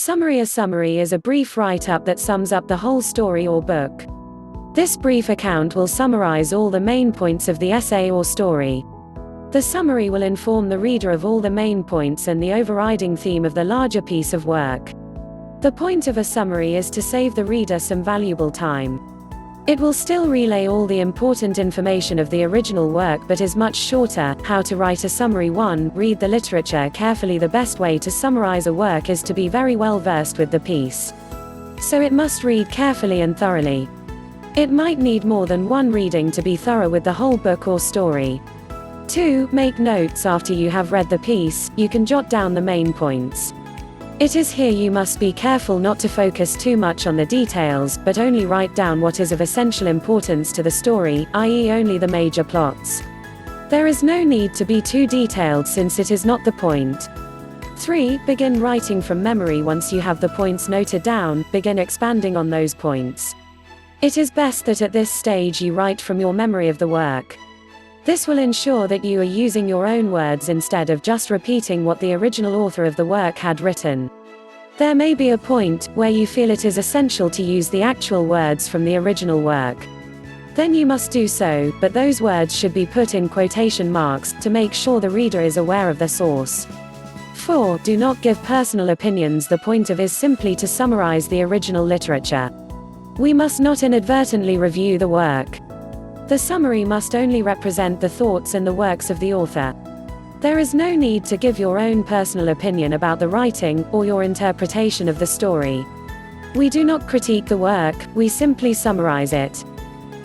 Summary. A summary is a brief write-up that sums up the whole story or book. This brief account will summarize all the main points of the essay or story. The summary will inform the reader of all the main points and the overriding theme of the larger piece of work. The point of a summary is to save the reader some valuable time. It will still relay all the important information of the original work but is much shorter. How to write a summary. 1. Read the literature carefully. The best way to summarize a work is to be very well versed with the piece. So it must read carefully and thoroughly. It might need more than one reading to be thorough with the whole book or story. 2. Make notes. After you have read the piece, you can jot down the main points. It is here you must be careful not to focus too much on the details, but only write down what is of essential importance to the story, i.e. only the major plots. There is no need to be too detailed since it is not the point. 3. Begin writing from memory. Once you have the points noted down, begin expanding on those points. It is best that at this stage you write from your memory of the work. This will ensure that you are using your own words instead of just repeating what the original author of the work had written. There may be a point where you feel it is essential to use the actual words from the original work. Then you must do so, but those words should be put in quotation marks to make sure the reader is aware of their source. 4. Do not give personal opinions. The point of is simply to summarize the original literature. We must not inadvertently review the work. The summary must only represent the thoughts and the works of the author. There is no need to give your own personal opinion about the writing, or your interpretation of the story. We do not critique the work, we simply summarize it.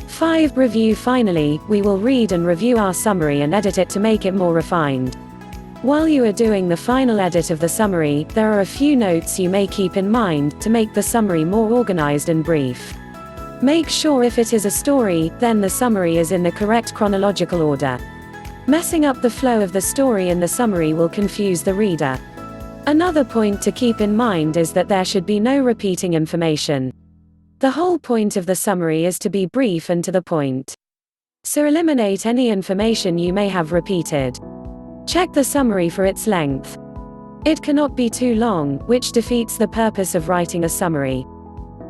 5. Review. Finally, we will read and review our summary and edit it to make it more refined. While you are doing the final edit of the summary, there are a few notes you may keep in mind to make the summary more organized and brief. Make sure if it is a story, then the summary is in the correct chronological order. Messing up the flow of the story in the summary will confuse the reader. Another point to keep in mind is that there should be no repeating information. The whole point of the summary is to be brief and to the point. So eliminate any information you may have repeated. Check the summary for its length. It cannot be too long, which defeats the purpose of writing a summary.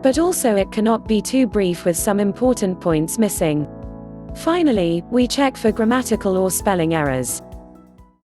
But also it cannot be too brief with some important points missing. Finally, we check for grammatical or spelling errors.